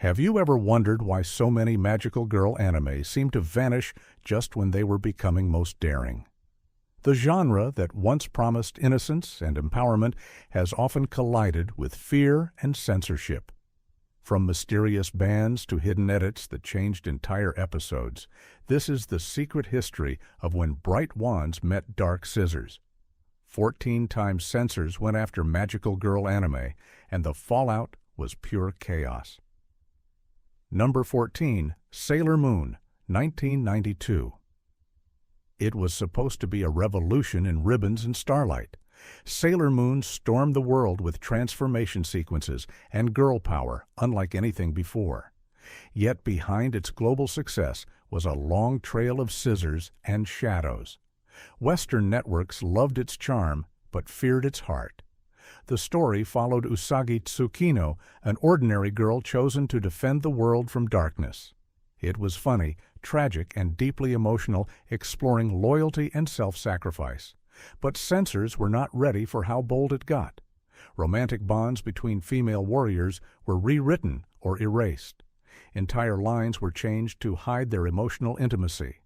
Have you ever wondered why so many magical girl anime seem to vanish just when they were becoming most daring? The genre that once promised innocence and empowerment has often collided with fear and censorship. From mysterious bans to hidden edits that changed entire episodes, this is the secret history of when bright wands met dark scissors. 14 times censors went after magical girl anime, and the fallout was pure chaos. Number 14. Sailor Moon, 1992. It was supposed to be a revolution in ribbons and starlight. Sailor Moon stormed the world with transformation sequences and girl power unlike anything before. Yet behind its global success was a long trail of scissors and shadows. Western networks loved its charm but feared its heart. The story followed Usagi Tsukino, an ordinary girl chosen to defend the world from darkness. It was funny, tragic, and deeply emotional, exploring loyalty and self-sacrifice. But censors were not ready for how bold it got. Romantic bonds between female warriors were rewritten or erased. Entire lines were changed to hide their emotional intimacy.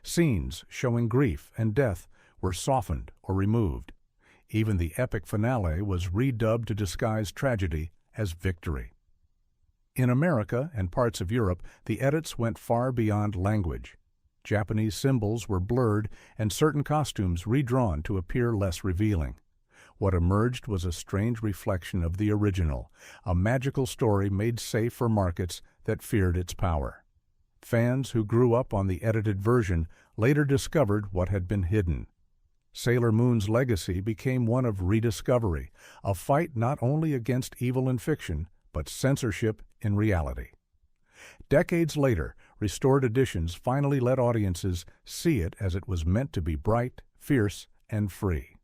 Scenes showing grief and death were softened or removed. Even the epic finale was redubbed to disguise tragedy as victory. In America and parts of Europe, the edits went far beyond language. Japanese symbols were blurred and certain costumes redrawn to appear less revealing. What emerged was a strange reflection of the original, a magical story made safe for markets that feared its power. Fans who grew up on the edited version later discovered what had been hidden. Sailor Moon's legacy became one of rediscovery, a fight not only against evil in fiction, but censorship in reality. Decades later, restored editions finally let audiences see it as it was meant to be bright, fierce, and free.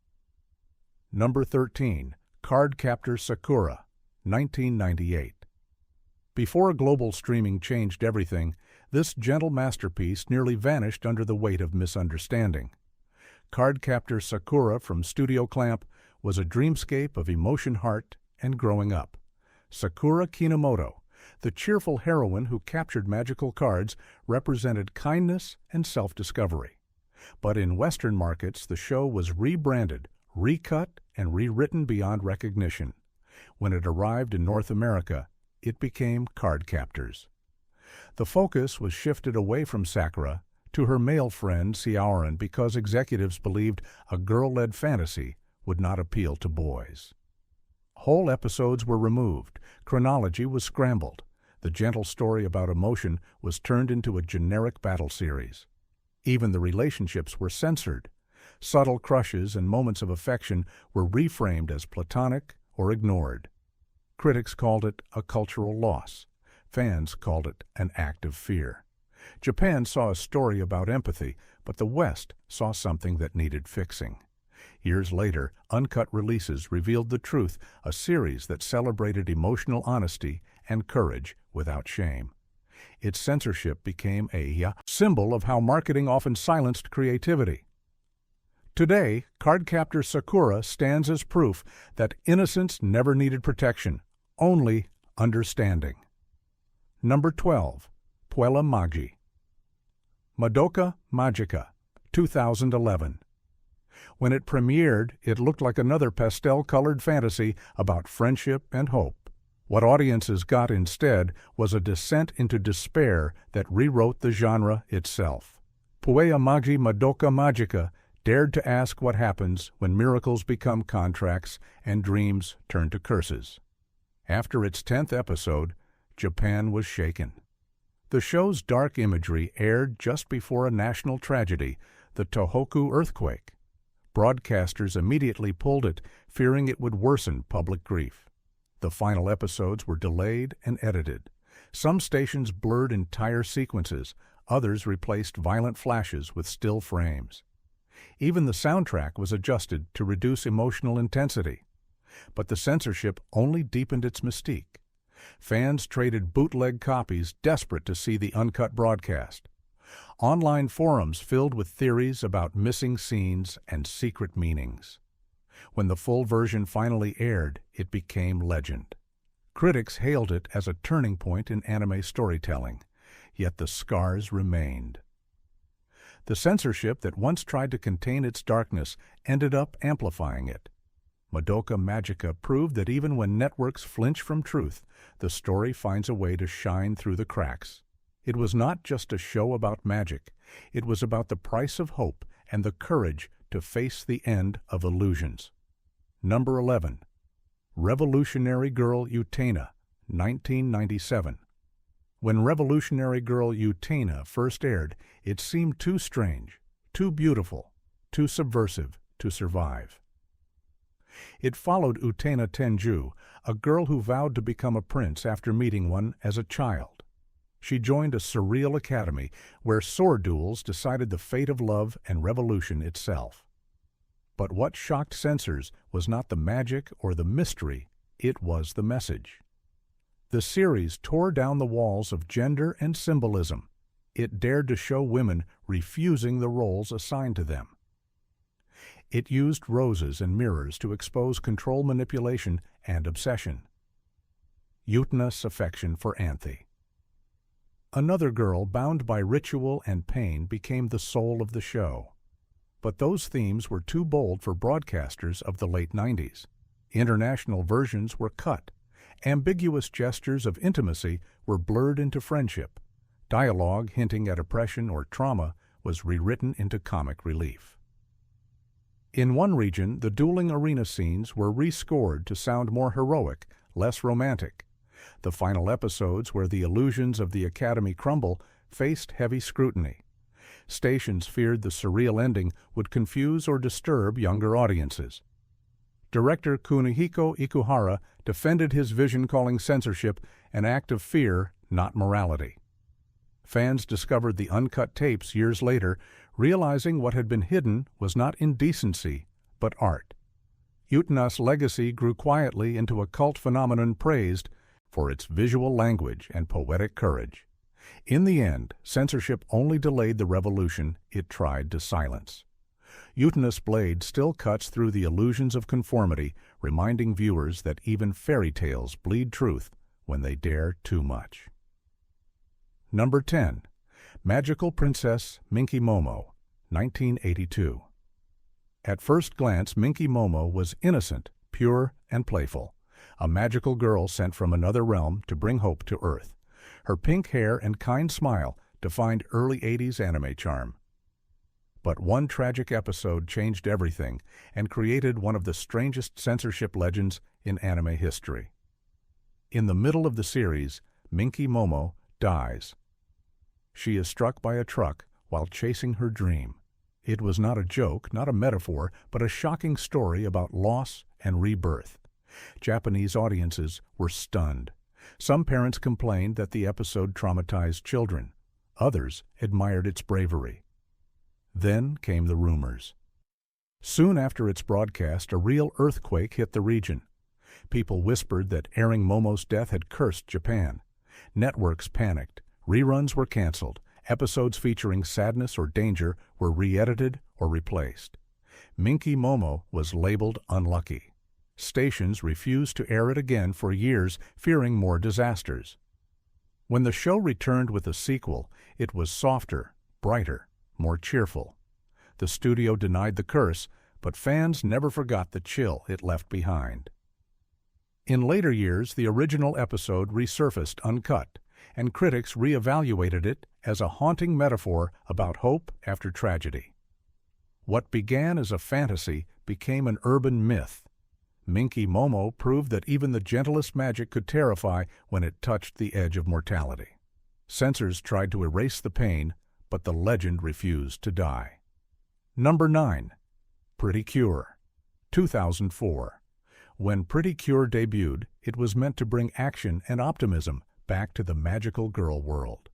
Number 13. Cardcaptor Sakura, 1998. Before global streaming changed everything, this gentle masterpiece nearly vanished under the weight of misunderstanding. Cardcaptor Sakura from Studio Clamp was a dreamscape of emotion, heart, and growing up. Sakura Kinomoto, the cheerful heroine who captured magical cards, represented kindness and self-discovery. But in Western markets, the show was rebranded, recut, and rewritten beyond recognition. When it arrived in North America, it became Cardcaptors. The focus was shifted away from Sakura to her male friend Xiaoran because executives believed a girl-led fantasy would not appeal to boys. Whole episodes were removed, chronology was scrambled. The gentle story about emotion was turned into a generic battle series. Even the relationships were censored. Subtle crushes and moments of affection were reframed as platonic or ignored. Critics called it a cultural loss. Fans called it an act of fear. Japan saw a story about empathy, but the West saw something that needed fixing. Years later, uncut releases revealed the truth, a series that celebrated emotional honesty and courage without shame. Its censorship became a symbol of how marketing often silenced creativity. Today, Cardcaptor Sakura stands as proof that innocence never needed protection, only understanding. Number 12. Puella Magi. Madoka Magica, 2011. When it premiered, it looked like another pastel-colored fantasy about friendship and hope. What audiences got instead was a descent into despair that rewrote the genre itself. Puella Magi Madoka Magica dared to ask what happens when miracles become contracts and dreams turn to curses. After its 10th episode, Japan was shaken. The show's dark imagery aired just before a national tragedy, the Tohoku earthquake. Broadcasters immediately pulled it, fearing it would worsen public grief. The final episodes were delayed and edited. Some stations blurred entire sequences, others replaced violent flashes with still frames. Even the soundtrack was adjusted to reduce emotional intensity. But the censorship only deepened its mystique. Fans traded bootleg copies, desperate to see the uncut broadcast. Online forums filled with theories about missing scenes and secret meanings. When the full version finally aired, it became legend. Critics hailed it as a turning point in anime storytelling, yet the scars remained. The censorship that once tried to contain its darkness ended up amplifying it. Madoka Magica proved that even when networks flinch from truth, the story finds a way to shine through the cracks. It was not just a show about magic, it was about the price of hope and the courage to face the end of illusions. Number 11. Revolutionary Girl Utena, 1997. When Revolutionary Girl Utena first aired, it seemed too strange, too beautiful, too subversive to survive. It followed Utena Tenju, a girl who vowed to become a prince after meeting one as a child. She joined a surreal academy where sword duels decided the fate of love and revolution itself. But what shocked censors was not the magic or the mystery, it was the message. The series tore down the walls of gender and symbolism. It dared to show women refusing the roles assigned to them. It used roses and mirrors to expose control manipulation and obsession. Utena's affection for Anthe. Another girl bound by ritual and pain became the soul of the show. But those themes were too bold for broadcasters of the late 90s. International versions were cut. Ambiguous gestures of intimacy were blurred into friendship. Dialogue hinting at oppression or trauma was rewritten into comic relief. In one region, the dueling arena scenes were rescored to sound more heroic, less romantic. The final episodes, where the illusions of the Academy crumble, faced heavy scrutiny. Stations feared the surreal ending would confuse or disturb younger audiences. Director Kunihiko Ikuhara defended his vision, calling censorship an act of fear, not morality. Fans discovered the uncut tapes years later, realizing what had been hidden was not indecency, but art. Utena's legacy grew quietly into a cult phenomenon praised for its visual language and poetic courage. In the end, censorship only delayed the revolution it tried to silence. Utena's blade still cuts through the illusions of conformity, reminding viewers that even fairy tales bleed truth when they dare too much. Number 10. Magical Princess Minky Momo, 1982. At first glance, Minky Momo was innocent, pure, and playful, a magical girl sent from another realm to bring hope to Earth. Her pink hair and kind smile defined early 80s anime charm. But one tragic episode changed everything and created one of the strangest censorship legends in anime history. In the middle of the series, Minky Momo dies. She is struck by a truck while chasing her dream. It was not a joke, not a metaphor, but a shocking story about loss and rebirth. Japanese audiences were stunned. Some parents complained that the episode traumatized children. Others admired its bravery. Then came the rumors. Soon after its broadcast, a real earthquake hit the region. People whispered that airing Momo's death had cursed Japan. Networks panicked. Reruns were canceled. Episodes featuring sadness or danger were re-edited or replaced. Minky Momo was labeled unlucky. Stations refused to air it again for years, fearing more disasters. When the show returned with a sequel, it was softer, brighter, more cheerful. The studio denied the curse, but fans never forgot the chill it left behind. In later years, the original episode resurfaced uncut, and critics re-evaluated it as a haunting metaphor about hope after tragedy. What began as a fantasy became an urban myth. Minky Momo proved that even the gentlest magic could terrify when it touched the edge of mortality. Censors tried to erase the pain, but the legend refused to die. Number 9. Pretty Cure, 2004. When Pretty Cure debuted, it was meant to bring action and optimism back to the magical girl world.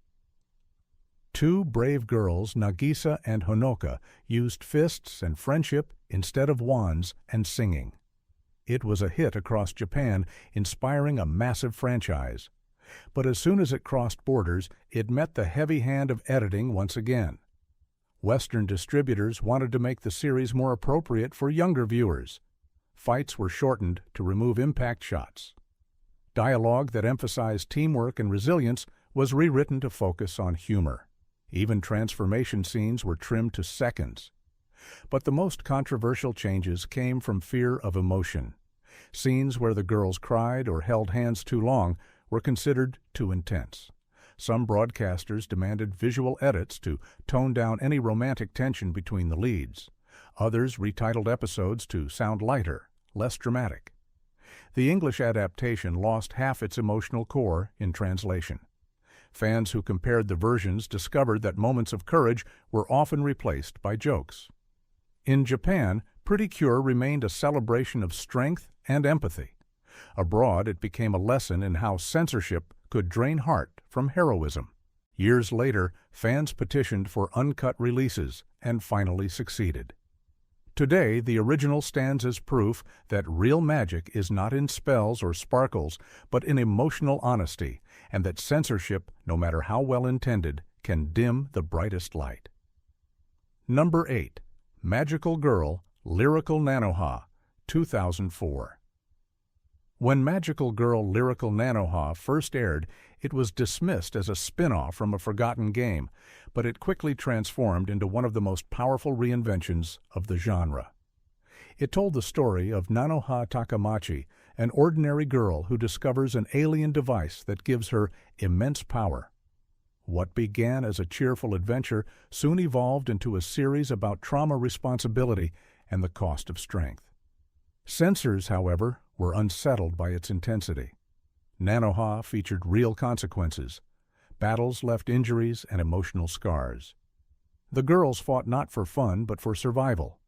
Two brave girls, Nagisa and Honoka, used fists and friendship instead of wands and singing. It was a hit across Japan, inspiring a massive franchise. But as soon as it crossed borders, it met the heavy hand of editing once again. Western distributors wanted to make the series more appropriate for younger viewers. Fights were shortened to remove impact shots. Dialogue that emphasized teamwork and resilience was rewritten to focus on humor. Even transformation scenes were trimmed to seconds. But the most controversial changes came from fear of emotion. Scenes where the girls cried or held hands too long were considered too intense. Some broadcasters demanded visual edits to tone down any romantic tension between the leads. Others retitled episodes to sound lighter, less dramatic. The English adaptation lost half its emotional core in translation. Fans who compared the versions discovered that moments of courage were often replaced by jokes. In Japan, Pretty Cure remained a celebration of strength and empathy. Abroad, it became a lesson in how censorship could drain heart from heroism. Years later, fans petitioned for uncut releases and finally succeeded. Today, the original stands as proof that real magic is not in spells or sparkles, but in emotional honesty, and that censorship, no matter how well intended, can dim the brightest light. Number 8. Magical Girl, Lyrical Nanoha, 2004. When Magical Girl Lyrical Nanoha first aired, it was dismissed as a spin-off from a forgotten game, but it quickly transformed into one of the most powerful reinventions of the genre. It told the story of Nanoha Takamachi, an ordinary girl who discovers an alien device that gives her immense power. What began as a cheerful adventure soon evolved into a series about trauma responsibility and the cost of strength. Censors, however, were unsettled by its intensity. Nanoha featured real consequences. Battles left injuries and emotional scars. The girls fought not for fun but for survival.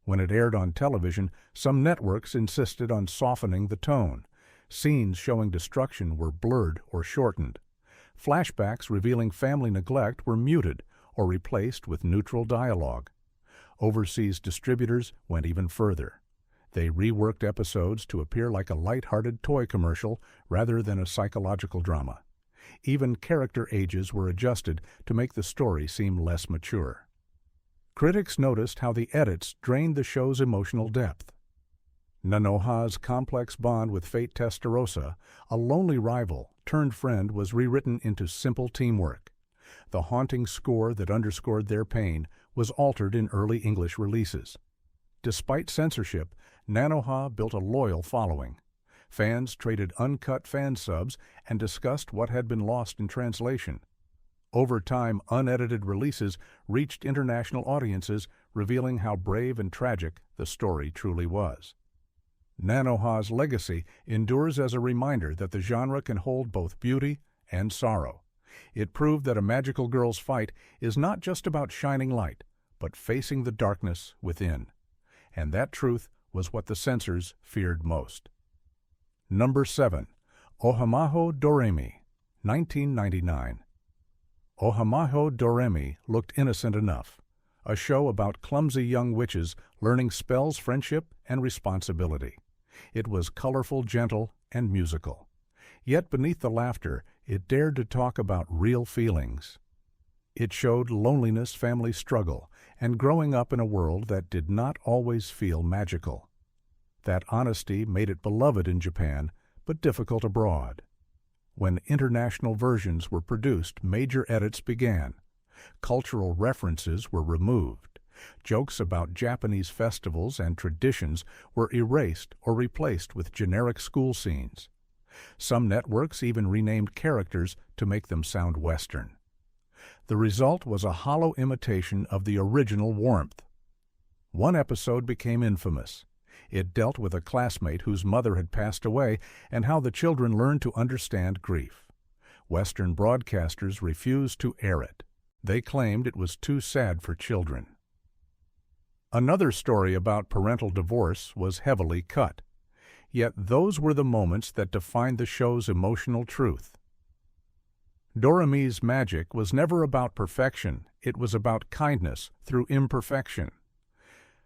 When it aired on television, some networks insisted on softening the tone. Scenes showing destruction were blurred or shortened. Flashbacks revealing family neglect were muted or replaced with neutral dialogue. Overseas distributors went even further. They reworked episodes to appear like a light-hearted toy commercial rather than a psychological drama. Even character ages were adjusted to make the story seem less mature. Critics noticed how the edits drained the show's emotional depth. Nanoha's complex bond with Fate Testarossa, a lonely rival turned friend, was rewritten into simple teamwork. The haunting score that underscored their pain was altered in early English releases. Despite censorship, Nanoha built a loyal following. Fans traded uncut fan subs and discussed what had been lost in translation. Over time, unedited releases reached international audiences, revealing how brave and tragic the story truly was. Nanoha's legacy endures as a reminder that the genre can hold both beauty and sorrow. It proved that a magical girl's fight is not just about shining light, but facing the darkness within. And that truth was what the censors feared most. Number 7. Ojamajo Doremi, 1999. Ojamajo Doremi looked innocent enough. A show about clumsy young witches learning spells, friendship, and responsibility. It was colorful, gentle, and musical. Yet beneath the laughter, it dared to talk about real feelings. It showed loneliness, family struggle, and growing up in a world that did not always feel magical. That honesty made it beloved in Japan, but difficult abroad. When international versions were produced, major edits began. Cultural references were removed. Jokes about Japanese festivals and traditions were erased or replaced with generic school scenes. Some networks even renamed characters to make them sound Western. The result was a hollow imitation of the original warmth. One episode became infamous. It dealt with a classmate whose mother had passed away and how the children learned to understand grief. Western broadcasters refused to air it. They claimed it was too sad for children. Another story about parental divorce was heavily cut. Yet those were the moments that defined the show's emotional truth. Doremi's magic was never about perfection, it was about kindness through imperfection.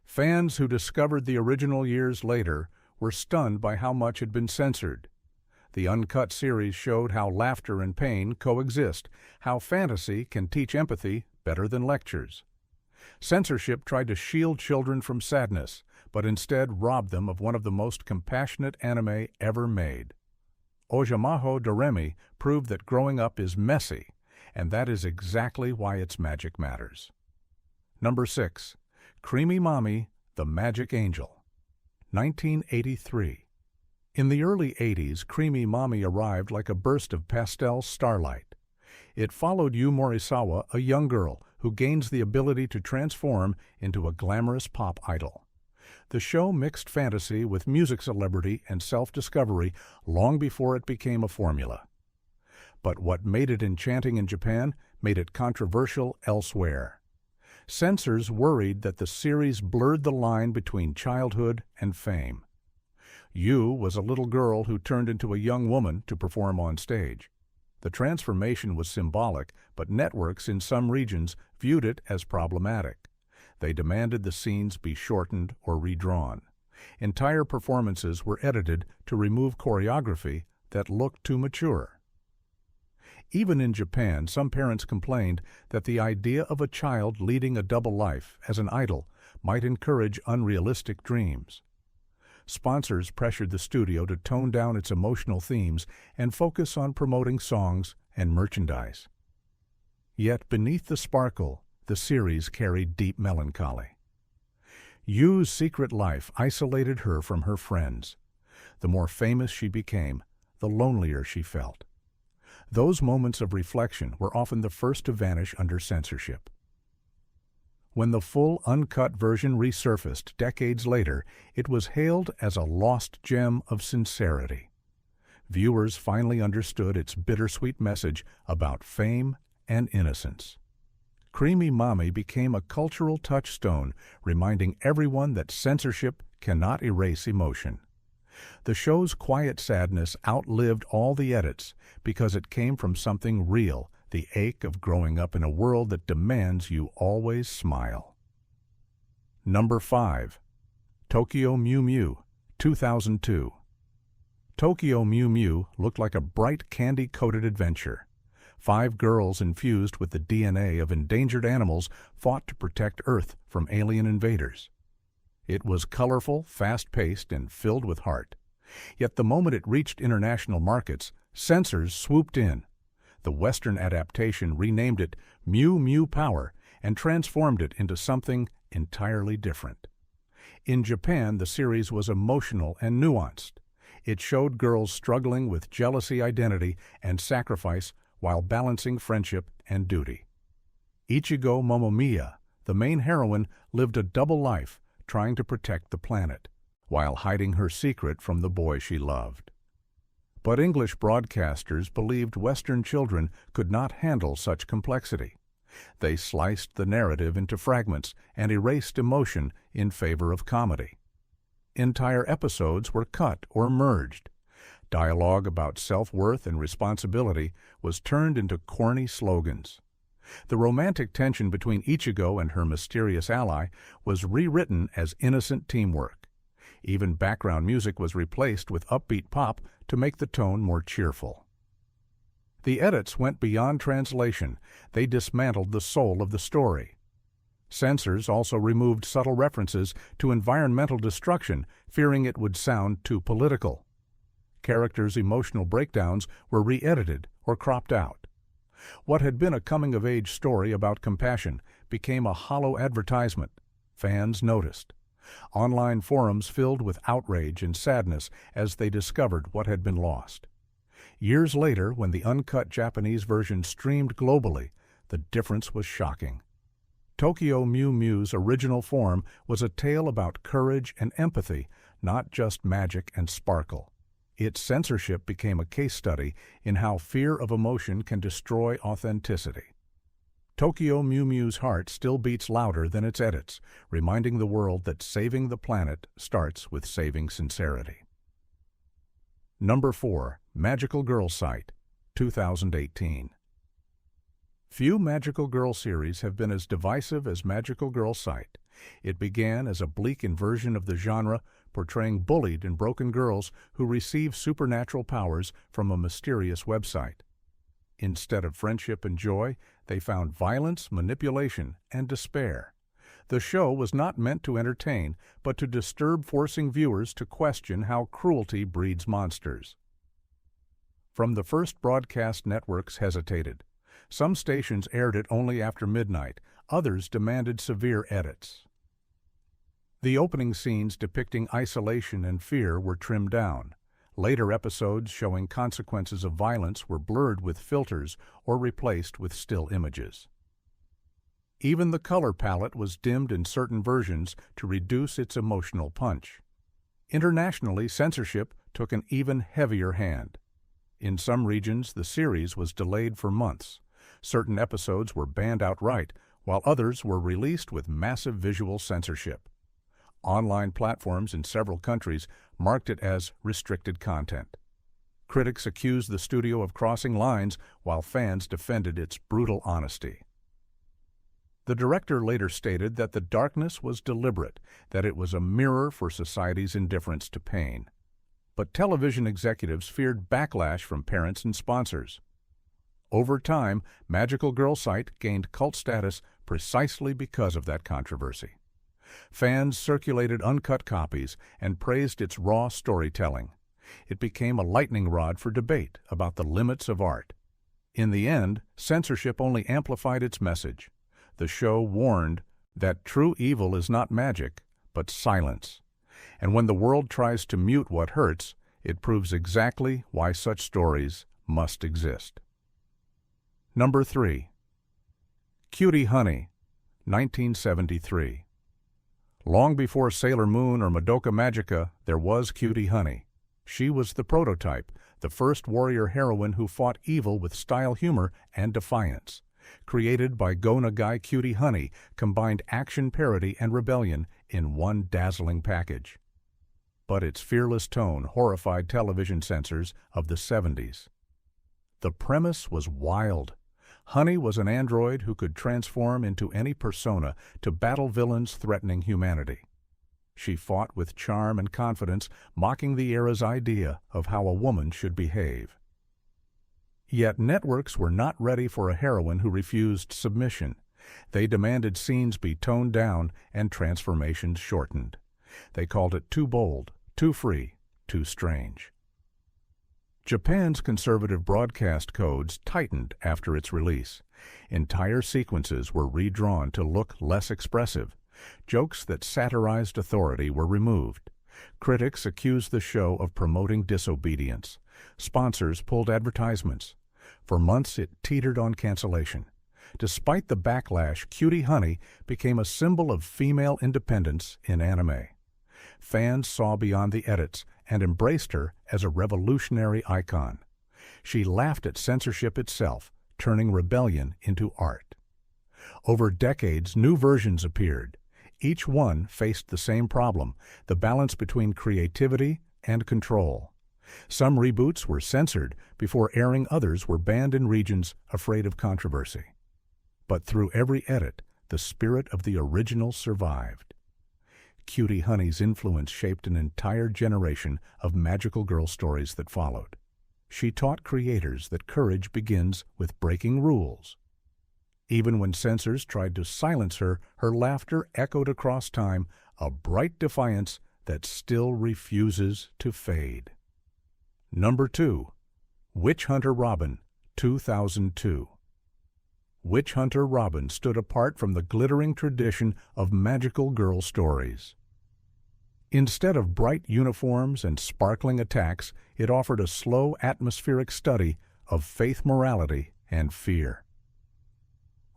Fans who discovered the original years later were stunned by how much had been censored. The uncut series showed how laughter and pain coexist, how fantasy can teach empathy better than lectures. Censorship tried to shield children from sadness, but instead robbed them of one of the most compassionate anime ever made. Ojamajo Doremi proved that growing up is messy, and that is exactly why its magic matters. Number 6. Creamy Mami, the Magic Angel. 1983. In the early 80s, Creamy Mami arrived like a burst of pastel starlight. It followed Yu Morisawa, a young girl who gains the ability to transform into a glamorous pop idol. The show mixed fantasy with music celebrity and self-discovery long before it became a formula. But what made it enchanting in Japan made it controversial elsewhere. Censors worried that the series blurred the line between childhood and fame. Yu was a little girl who turned into a young woman to perform on stage. The transformation was symbolic, but networks in some regions viewed it as problematic. They demanded the scenes be shortened or redrawn. Entire performances were edited to remove choreography that looked too mature. Even in Japan, some parents complained that the idea of a child leading a double life as an idol might encourage unrealistic dreams. Sponsors pressured the studio to tone down its emotional themes and focus on promoting songs and merchandise. Yet beneath the sparkle, the series carried deep melancholy. Yu's secret life isolated her from her friends. The more famous she became, the lonelier she felt. Those moments of reflection were often the first to vanish under censorship. When the full uncut version resurfaced decades later, it was hailed as a lost gem of sincerity. Viewers finally understood its bittersweet message about fame and innocence. Creamy Mami became a cultural touchstone, reminding everyone that censorship cannot erase emotion. The show's quiet sadness outlived all the edits because it came from something real, the ache of growing up in a world that demands you always smile. Number 5. Tokyo Mew Mew, 2002. Tokyo Mew Mew looked like a bright candy-coated adventure. 5 girls infused with the DNA of endangered animals fought to protect Earth from alien invaders. It was colorful, fast-paced, and filled with heart. Yet the moment it reached international markets, censors swooped in. The Western adaptation renamed it Mew Mew Power and transformed it into something entirely different. In Japan, the series was emotional and nuanced. It showed girls struggling with jealousy, identity, and sacrifice while balancing friendship and duty. Ichigo Momomiya, the main heroine, lived a double life, trying to protect the planet, while hiding her secret from the boy she loved. But English broadcasters believed Western children could not handle such complexity. They sliced the narrative into fragments and erased emotion in favor of comedy. Entire episodes were cut or merged. Dialogue about self-worth and responsibility was turned into corny slogans. The romantic tension between Ichigo and her mysterious ally was rewritten as innocent teamwork. Even background music was replaced with upbeat pop to make the tone more cheerful. The edits went beyond translation. They dismantled the soul of the story. Censors also removed subtle references to environmental destruction, fearing it would sound too political. Characters' emotional breakdowns were re-edited or cropped out. What had been a coming-of-age story about compassion became a hollow advertisement. Fans noticed. Online forums filled with outrage and sadness as they discovered what had been lost. Years later, when the uncut Japanese version streamed globally, the difference was shocking. Tokyo Mew Mew's original form was a tale about courage and empathy, not just magic and sparkle. Its censorship became a case study in how fear of emotion can destroy authenticity. Tokyo Mew Mew's heart still beats louder than its edits, reminding the world that saving the planet starts with saving sincerity. Number 4. Magical Girl Site, 2018. Few Magical Girl series have been as divisive as Magical Girl Site. It began as a bleak inversion of the genre, portraying bullied and broken girls who receive supernatural powers from a mysterious website. Instead of friendship and joy, they found violence, manipulation, and despair. The show was not meant to entertain, but to disturb, forcing viewers to question how cruelty breeds monsters. From the first broadcast, networks hesitated. Some stations aired it only after midnight, others demanded severe edits. The opening scenes depicting isolation and fear were trimmed down. Later episodes showing consequences of violence were blurred with filters or replaced with still images. Even the color palette was dimmed in certain versions to reduce its emotional punch. Internationally, censorship took an even heavier hand. In some regions, the series was delayed for months. Certain episodes were banned outright, while others were released with massive visual censorship. Online platforms in several countries marked it as restricted content. Critics accused the studio of crossing lines, while fans defended its brutal honesty. The director later stated that the darkness was deliberate, that it was a mirror for society's indifference to pain. But television executives feared backlash from parents and sponsors. Over time, Magical Girl Site gained cult status precisely because of that controversy. Fans circulated uncut copies and praised its raw storytelling. It became a lightning rod for debate about the limits of art. In the end, censorship only amplified its message. The show warned that true evil is not magic, but silence. And when the world tries to mute what hurts, it proves exactly why such stories must exist. Number 3. Cutie Honey, 1973. Long before Sailor Moon or Madoka Magica, there was Cutie Honey. She was the prototype, the first warrior heroine who fought evil with style, humor, and defiance. Created by Go Nagai, Cutie Honey combined action, parody, and rebellion in one dazzling package. But its fearless tone horrified television censors of the 70s. The premise was wild. Honey was an android who could transform into any persona to battle villains threatening humanity. She fought with charm and confidence, mocking the era's idea of how a woman should behave. Yet networks were not ready for a heroine who refused submission. They demanded scenes be toned down and transformations shortened. They called it too bold, too free, too strange. Japan's conservative broadcast codes tightened after its release. Entire sequences were redrawn to look less expressive. Jokes that satirized authority were removed. Critics accused the show of promoting disobedience. Sponsors pulled advertisements. For months it teetered on cancellation. Despite the backlash, Cutie Honey became a symbol of female independence in anime. Fans saw beyond the edits and embraced her as a revolutionary icon. She laughed at censorship itself, turning rebellion into art. Over decades, new versions appeared. Each one faced the same problem, the balance between creativity and control. Some reboots were censored before airing, others were banned in regions afraid of controversy. But through every edit, the spirit of the original survived. Cutie Honey's influence shaped an entire generation of magical girl stories that followed. She taught creators that courage begins with breaking rules. Even when censors tried to silence her, her laughter echoed across time, a bright defiance that still refuses to fade. Number 2. Witch Hunter Robin, 2002. Witch Hunter Robin stood apart from the glittering tradition of magical girl stories. Instead of bright uniforms and sparkling attacks, it offered a slow, atmospheric study of faith, morality, and fear.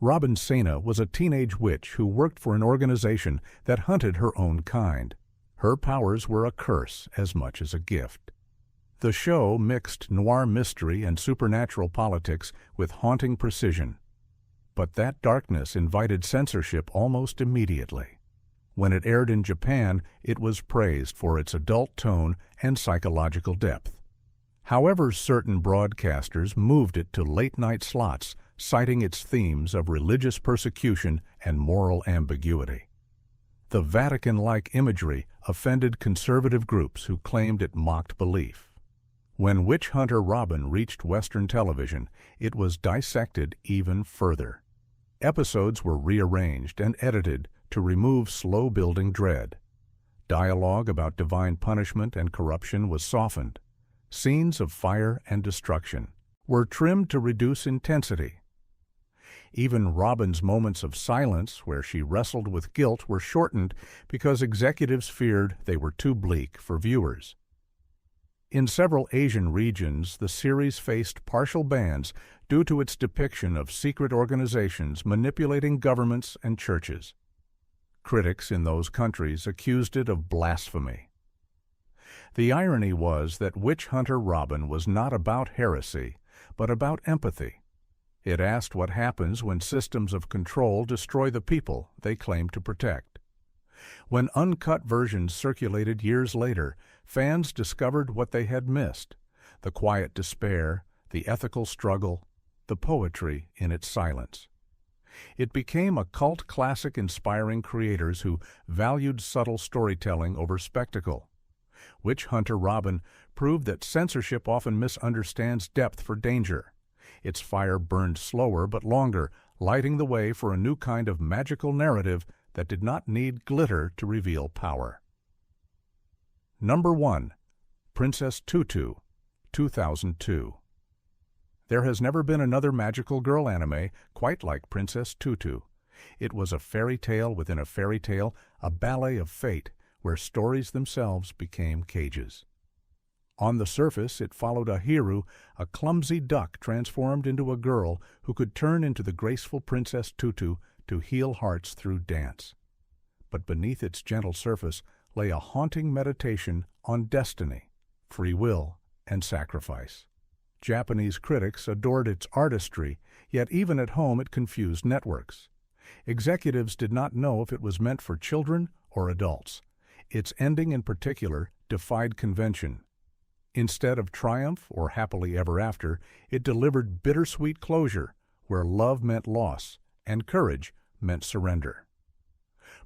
Robin Sena was a teenage witch who worked for an organization that hunted her own kind. Her powers were a curse as much as a gift. The show mixed noir mystery and supernatural politics with haunting precision. But that darkness invited censorship almost immediately. When it aired in Japan, it was praised for its adult tone and psychological depth. However, certain broadcasters moved it to late-night slots, citing its themes of religious persecution and moral ambiguity. The Vatican-like imagery offended conservative groups who claimed it mocked belief. When Witch Hunter Robin reached Western television, it was dissected even further. Episodes were rearranged and edited to remove slow-building dread. Dialogue about divine punishment and corruption was softened. Scenes of fire and destruction were trimmed to reduce intensity. Even Robin's moments of silence, where she wrestled with guilt, were shortened because executives feared they were too bleak for viewers. In several Asian regions, the series faced partial bans due to its depiction of secret organizations manipulating governments and churches. Critics in those countries accused it of blasphemy. The irony was that Witch Hunter Robin was not about heresy, but about empathy. It asked what happens when systems of control destroy the people they claim to protect. When uncut versions circulated years later, fans discovered what they had missed: the quiet despair, the ethical struggle, the poetry in its silence. It became a cult classic inspiring creators who valued subtle storytelling over spectacle. Witch Hunter Robin proved that censorship often misunderstands depth for danger. Its fire burned slower but longer, lighting the way for a new kind of magical narrative that did not need glitter to reveal power. Number 1. Princess Tutu, 2002. There has never been another magical girl anime quite like Princess Tutu. It was a fairy tale within a fairy tale, a ballet of fate, where stories themselves became cages. On the surface, it followed Ahiru, a clumsy duck transformed into a girl who could turn into the graceful Princess Tutu to heal hearts through dance. But beneath its gentle surface lay a haunting meditation on destiny, free will, and sacrifice. Japanese critics adored its artistry, yet even at home it confused networks. Executives did not know if it was meant for children or adults. Its ending in particular defied convention. Instead of triumph or happily ever after, it delivered bittersweet closure, where love meant loss and courage meant surrender.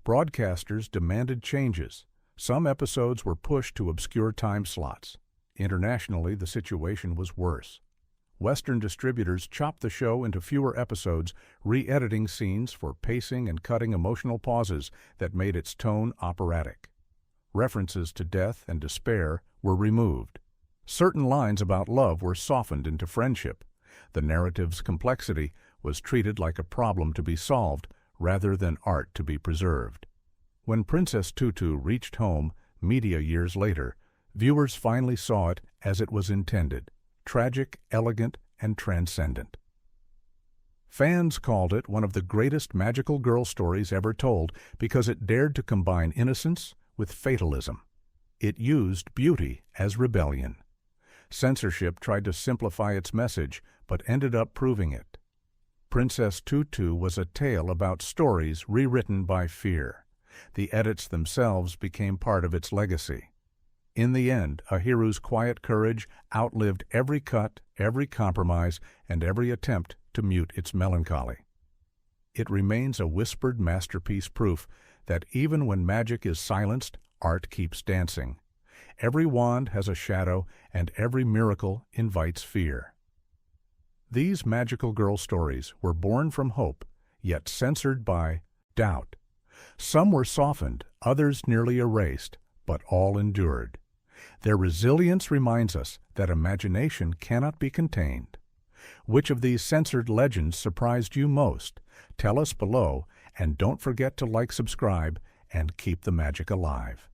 Broadcasters demanded changes. Some episodes were pushed to obscure time slots. Internationally, the situation was worse. Western distributors chopped the show into fewer episodes, re-editing scenes for pacing and cutting emotional pauses that made its tone operatic. References to death and despair were removed. Certain lines about love were softened into friendship. The narrative's complexity was treated like a problem to be solved rather than art to be preserved. When Princess Tutu reached home, media years later, viewers finally saw it as it was intended: tragic, elegant, and transcendent. Fans called it one of the greatest magical girl stories ever told because it dared to combine innocence with fatalism. It used beauty as rebellion. Censorship tried to simplify its message, but ended up proving it. Princess Tutu was a tale about stories rewritten by fear. The edits themselves became part of its legacy. In the end, Ahiru's quiet courage outlived every cut, every compromise, and every attempt to mute its melancholy. It remains a whispered masterpiece, proof that even when magic is silenced, art keeps dancing. Every wand has a shadow, and every miracle invites fear. These magical girl stories were born from hope, yet censored by doubt. Some were softened, others nearly erased, but all endured. Their resilience reminds us that imagination cannot be contained. Which of these censored legends surprised you most? Tell us below, and don't forget to like, subscribe, and keep the magic alive.